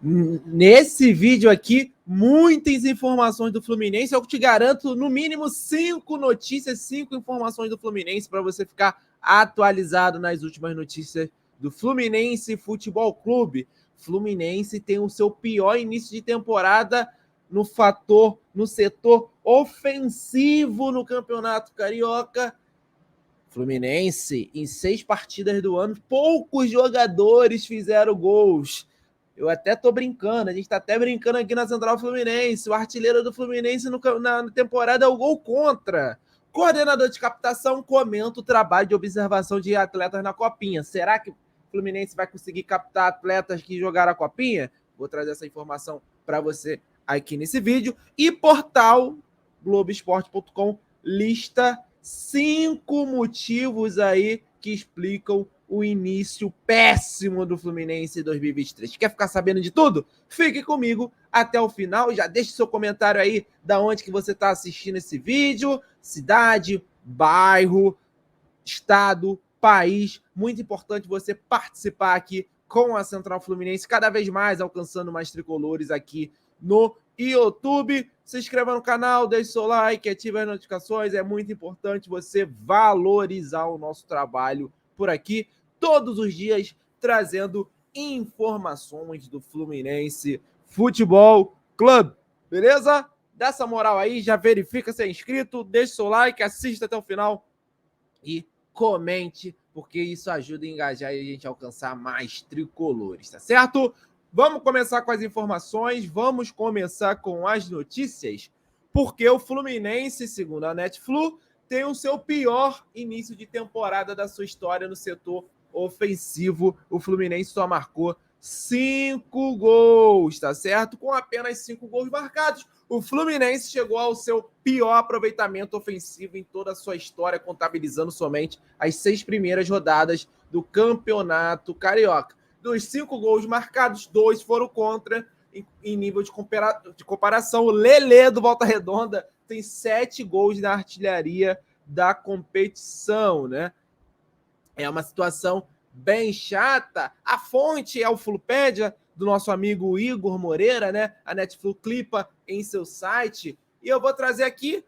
Nesse vídeo aqui, muitas informações do Fluminense. Eu te garanto, no mínimo, 5 notícias, 5 informações do Fluminense para você ficar atualizado nas últimas notícias do Fluminense Futebol Clube. Fluminense tem o seu pior início de temporada no setor ofensivo no Campeonato Carioca. Fluminense, em 6 partidas do ano, poucos jogadores fizeram gols. Eu até tô brincando, a gente tá até brincando aqui na Central Fluminense. O artilheiro do Fluminense na temporada é o gol contra. Coordenador de captação comenta o trabalho de observação de atletas na Copinha. Será que o Fluminense vai conseguir captar atletas que jogaram a Copinha? Vou trazer essa informação para você aqui nesse vídeo. E portal Globoesporte.com lista 5 motivos aí que explicam o início péssimo do Fluminense em 2023. Quer ficar sabendo de tudo? Fique comigo até o final. Já deixe seu comentário aí da onde que você está assistindo esse vídeo. Cidade, bairro, estado, país. Muito importante você participar aqui com a Central Fluminense, cada vez mais alcançando mais tricolores aqui no YouTube. Se inscreva no canal, deixe seu like, ative as notificações. É muito importante você valorizar o nosso trabalho por aqui, todos os dias, trazendo informações do Fluminense Futebol Clube. Beleza? Dá essa moral aí, já verifica se é inscrito, deixe seu like, assista até o final e comente, porque isso ajuda a engajar e a gente a alcançar mais tricolores, tá certo? Vamos começar com as informações, vamos começar com as notícias, porque o Fluminense, segundo a Netflu, tem o seu pior início de temporada da sua história no setor ofensivo. O Fluminense só marcou 5 gols, tá certo? Com apenas 5 gols marcados, o Fluminense chegou ao seu pior aproveitamento ofensivo em toda a sua história, contabilizando somente as 6 primeiras rodadas do Campeonato Carioca. Dos 5 gols marcados, 2 foram contra. Em nível de comparação, o Lelê do Volta Redonda tem 7 gols na artilharia da competição, né? É uma situação bem chata. A fonte é o Flupédia, do nosso amigo Igor Moreira, né? A Netflix clipa em seu site. E eu vou trazer aqui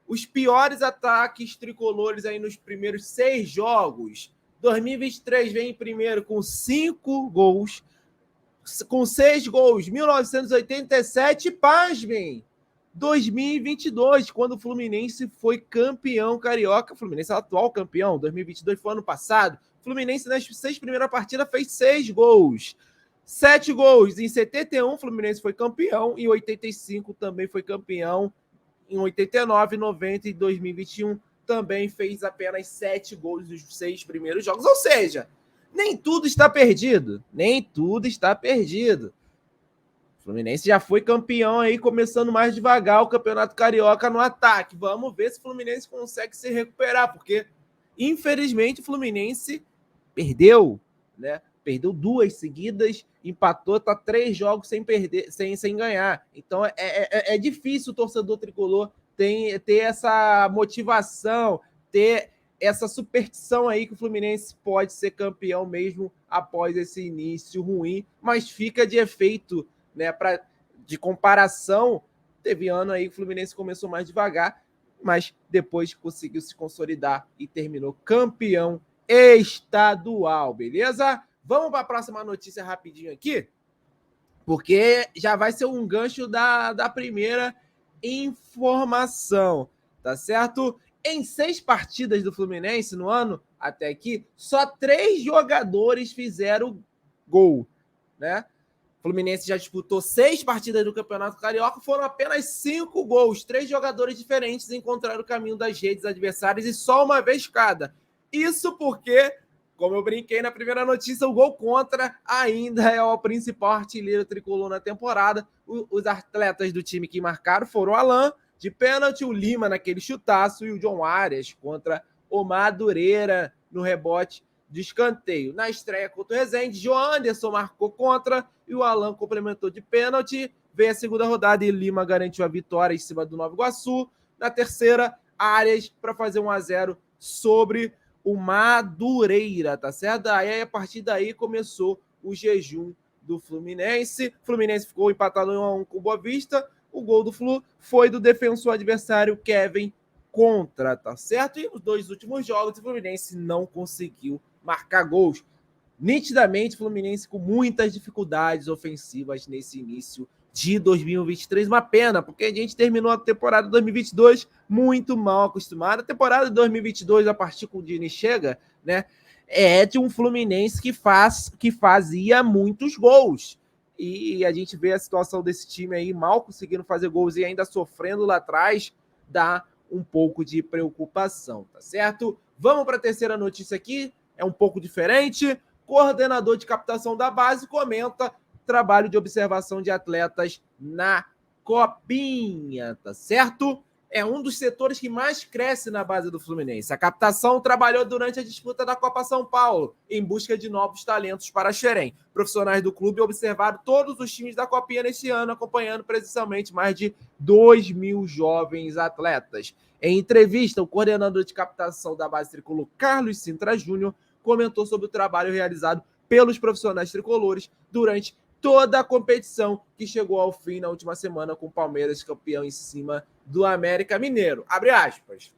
os piores ataques tricolores aí nos primeiros 6 jogos. 2023 vem em primeiro com 5 gols. Com 6 gols, 1987, pasmem, 2022, quando o Fluminense foi campeão carioca. O Fluminense é o atual campeão, 2022 foi ano passado. O Fluminense nas 6 primeiras partidas fez 6 gols. 7 gols em 71, o Fluminense foi campeão. Em 85 também foi campeão. Em 89, 90 e 2021 também fez apenas 7 gols nos 6 primeiros jogos. Ou seja, nem tudo está perdido. Nem tudo está perdido. O Fluminense já foi campeão aí, começando mais devagar o Campeonato Carioca no ataque. Vamos ver se o Fluminense consegue se recuperar, porque, infelizmente, o Fluminense perdeu, né? Perdeu 2 seguidas, empatou, tá 3 jogos sem perder, sem ganhar. Então é difícil o torcedor tricolor ter essa motivação, ter essa superstição aí que o Fluminense pode ser campeão mesmo após esse início ruim, mas fica de efeito, né, de comparação. Teve ano aí que o Fluminense começou mais devagar, mas depois conseguiu se consolidar e terminou campeão estadual, beleza? Vamos para a próxima notícia rapidinho aqui, porque já vai ser um gancho da primeira informação, tá certo? Em 6 partidas do Fluminense no ano, até aqui, só 3 jogadores fizeram gol, né? O Fluminense já disputou 6 partidas do Campeonato Carioca, foram apenas 5 gols. 3 jogadores diferentes encontraram o caminho das redes adversárias e só uma vez cada. Isso porque, como eu brinquei na primeira notícia, o gol contra ainda é o principal artilheiro tricolor na temporada. Os atletas do time que marcaram foram o Alan, de pênalti, o Lima naquele chutaço e o John Arias contra o Madureira no rebote de escanteio. Na estreia contra o Resende, João Anderson marcou contra e o Alan complementou de pênalti. Veio a segunda rodada e Lima garantiu a vitória em cima do Nova Iguaçu. Na terceira, Arias para fazer 1-0 sobre o Madureira, tá certo? Aí a partir daí começou o jejum do Fluminense. O Fluminense ficou empatado 1-1 com o Boa Vista. O gol do Flu foi do defensor adversário Kevin Contra, tá certo? E nos 2 últimos jogos, o Fluminense não conseguiu marcar gols. Nitidamente, o Fluminense com muitas dificuldades ofensivas nesse início de 2023. Uma pena, porque a gente terminou a temporada 2022 muito mal acostumado. A temporada de 2022, a partir que o Dini chega, né, é de um Fluminense que fazia muitos gols. E a gente vê a situação desse time aí mal conseguindo fazer gols e ainda sofrendo lá atrás, dá um pouco de preocupação, tá certo? Vamos para a terceira notícia aqui, é um pouco diferente. Coordenador de captação da base comenta trabalho de observação de atletas na Copinha, tá certo? É um dos setores que mais cresce na base do Fluminense. A captação trabalhou durante a disputa da Copa São Paulo, em busca de novos talentos para Xerém. Profissionais do clube observaram todos os times da Copinha neste ano, acompanhando presencialmente mais de 2.000 jovens atletas. Em entrevista, o coordenador de captação da base tricolor, Carlos Sintra Júnior, comentou sobre o trabalho realizado pelos profissionais tricolores durante toda a competição que chegou ao fim na última semana com o Palmeiras campeão em cima do América Mineiro. Abre aspas.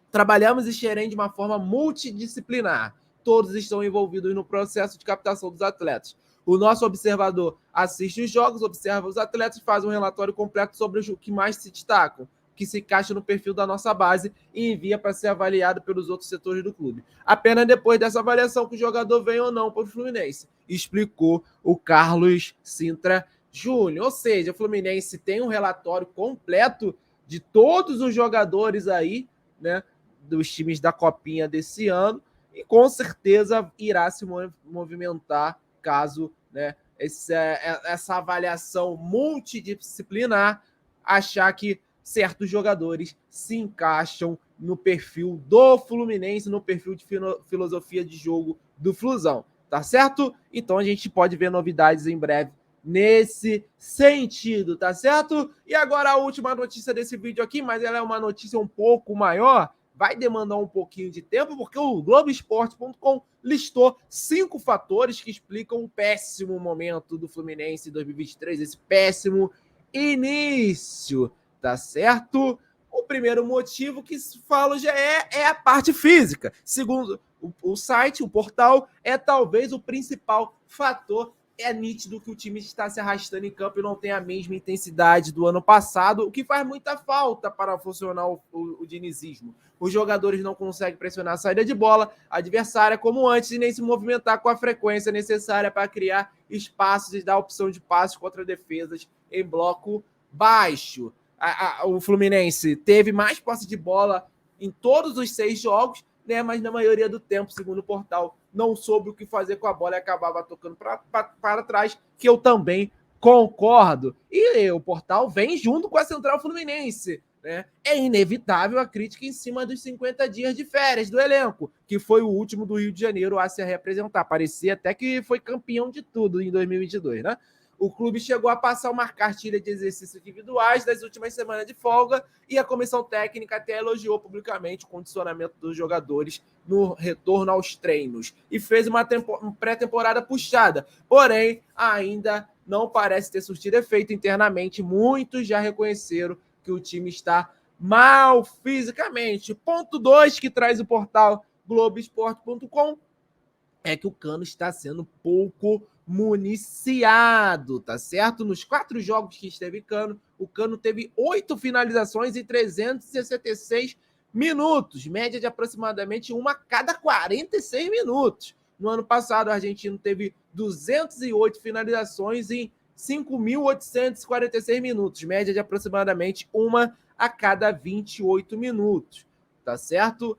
Trabalhamos em Xerém de uma forma multidisciplinar. Todos estão envolvidos no processo de captação dos atletas. O nosso observador assiste os jogos, observa os atletas e faz um relatório completo sobre o que mais se destacam, que se encaixa no perfil da nossa base e envia para ser avaliado pelos outros setores do clube. Apenas depois dessa avaliação que o jogador vem ou não para o Fluminense, explicou o Carlos Sintra Júnior. Ou seja, o Fluminense tem um relatório completo de todos os jogadores aí, né, dos times da Copinha desse ano, e com certeza irá se movimentar caso, né, essa avaliação multidisciplinar achar que certos jogadores se encaixam no perfil do Fluminense, no perfil de filosofia de jogo do Flusão, tá certo? Então a gente pode ver novidades em breve nesse sentido, tá certo? E agora a última notícia desse vídeo aqui, mas ela é uma notícia um pouco maior, vai demandar um pouquinho de tempo, porque o Globoesporte.com listou 5 fatores que explicam o péssimo momento do Fluminense em 2023, esse péssimo início, tá certo? O primeiro motivo que falo já é a parte física. Segundo o site, o portal, é talvez o principal fator. É nítido que o time está se arrastando em campo e não tem a mesma intensidade do ano passado, o que faz muita falta para funcionar o dinizismo. Os jogadores não conseguem pressionar a saída de bola adversária como antes e nem se movimentar com a frequência necessária para criar espaços e dar opção de passe contra defesas em bloco baixo. O Fluminense teve mais posse de bola em todos os 6 jogos, né, mas na maioria do tempo, segundo o portal, não soube o que fazer com a bola e acabava tocando para trás, que eu também concordo. E o portal vem junto com a Central Fluminense, né? É inevitável a crítica em cima dos 50 dias de férias do elenco, que foi o último do Rio de Janeiro a se representar. Parecia até que foi campeão de tudo em 2022, né? O clube chegou a passar uma cartilha de exercícios individuais das últimas semanas de folga e a comissão técnica até elogiou publicamente o condicionamento dos jogadores no retorno aos treinos e fez uma pré-temporada puxada. Porém, ainda não parece ter surtido efeito internamente. Muitos já reconheceram que o time está mal fisicamente. Ponto 2 que traz o portal Globoesporte.com é que o Cano está sendo pouco municiado, tá certo? Nos 4 jogos que esteve Cano, o Cano teve 8 finalizações em 366 minutos, média de aproximadamente uma a cada 46 minutos. No ano passado, o argentino teve 208 finalizações em 5.846 minutos, média de aproximadamente uma a cada 28 minutos, tá certo?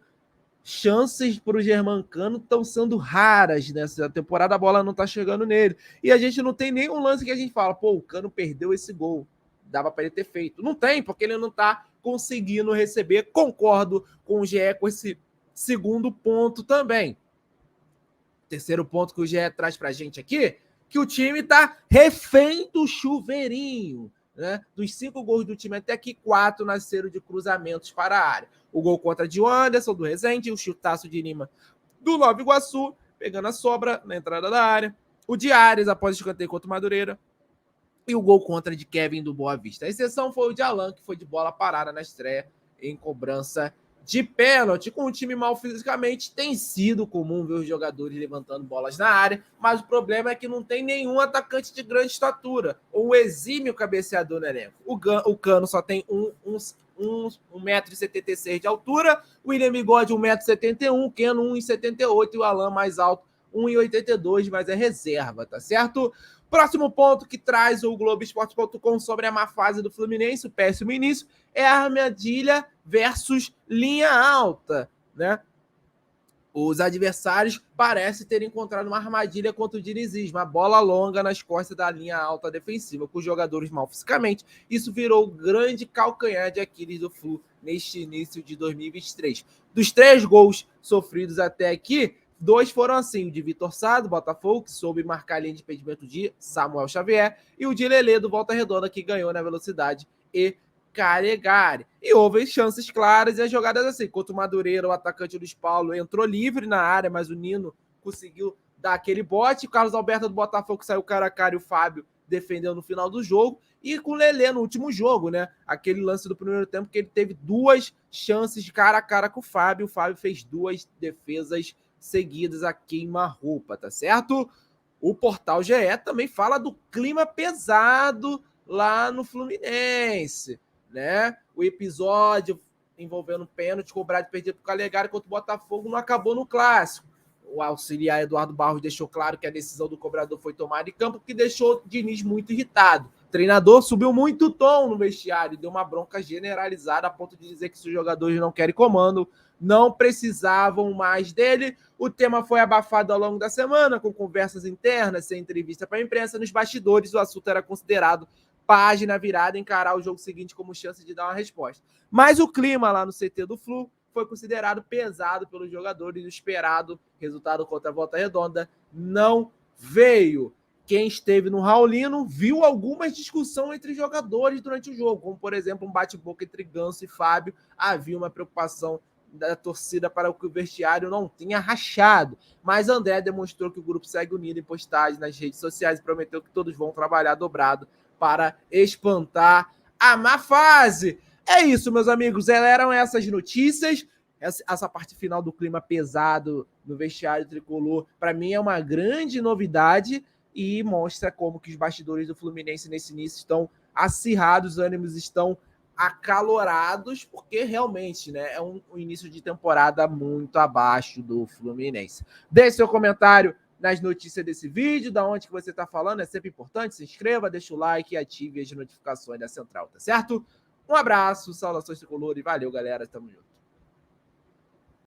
Chances para o Germancano estão sendo raras nessa temporada, a bola não está chegando nele. E a gente não tem nenhum lance que a gente fala, pô, o Cano perdeu esse gol, dava para ele ter feito. Não tem, porque ele não está conseguindo receber. Concordo com o GE com esse segundo ponto também. Terceiro ponto que o GE traz para a gente aqui, que o time está refém do chuveirinho. Né? Dos 5 gols do time até aqui, 4 nasceram de cruzamentos para a área. O gol contra de Anderson, do Resende, o chutaço de Lima do Nova Iguaçu, pegando a sobra na entrada da área. o de Arias após o escanteio contra o Madureira e o gol contra de Kevin do Boa Vista. A exceção foi o de Alan, que foi de bola parada na estreia em cobrança de pênalti. Com o time mal fisicamente, tem sido comum ver os jogadores levantando bolas na área, mas o problema é que não tem nenhum atacante de grande estatura ou exímio cabeceador no elenco. O Cano só tem 1,76 m de altura, o William Bigode 1,71 m, o Keno 1,78 m e o Alan mais alto 1,82 m, mas é reserva, tá certo? Próximo ponto que traz o Globoesporte.com sobre a má fase do Fluminense, o péssimo início, é a armadilha versus linha alta, né? Os adversários parecem ter encontrado uma armadilha contra o Diniz, uma bola longa nas costas da linha alta defensiva, com os jogadores mal fisicamente. Isso virou o grande calcanhar de Aquiles do Flu neste início de 2023. Dos 3 gols sofridos até aqui, 2 foram assim, o de Vitor Sá, do Botafogo, que soube marcar a linha de impedimento de Samuel Xavier, e o de Lelê, do Volta Redonda, que ganhou na velocidade e Calegari. E houve chances claras e as jogadas assim. Contra o Madureira, o atacante Luiz Paulo entrou livre na área, mas o Nino conseguiu dar aquele bote. O Carlos Alberto do Botafogo saiu cara a cara e o Fábio defendeu no final do jogo. E com o Lelê no último jogo, né? Aquele lance do primeiro tempo que ele teve 2 chances de cara a cara com o Fábio. O Fábio fez 2 defesas seguidas a queima-roupa, tá certo? O Portal GE também fala do clima pesado lá no Fluminense, né? O episódio envolvendo pênalti cobrado e perdido por Calegari contra o Botafogo não acabou no clássico. O auxiliar Eduardo Barros deixou claro que a decisão do cobrador foi tomada em campo, que deixou o Diniz muito irritado. O treinador subiu muito o tom no vestiário e deu uma bronca generalizada a ponto de dizer que se os jogadores não querem comando, não precisavam mais dele. O tema foi abafado ao longo da semana, com conversas internas, sem entrevista para a imprensa. Nos bastidores, o assunto era considerado página virada, encarar o jogo seguinte como chance de dar uma resposta. Mas o clima lá no CT do Flu foi considerado pesado pelos jogadores. O esperado resultado contra a Volta Redonda não veio. Quem esteve no Raulino viu algumas discussões entre jogadores durante o jogo, como, por exemplo, um bate-boca entre Ganso e Fábio. Havia uma preocupação da torcida para que o vestiário não tenha rachado. Mas André demonstrou que o grupo segue unido em postagens nas redes sociais e prometeu que todos vão trabalhar dobrado para espantar a má fase. É isso, meus amigos. Eram essas notícias. Essa parte final do clima pesado no vestiário tricolor, para mim, é uma grande novidade e mostra como que os bastidores do Fluminense nesse início estão acirrados, os ânimos estão acalorados, porque realmente, né, é um início de temporada muito abaixo do Fluminense. Deixe seu comentário nas notícias desse vídeo, da onde que você está falando, é sempre importante, se inscreva, deixa o like e ative as notificações da Central, tá certo? Um abraço, saudações tricolor e valeu, galera, tamo junto.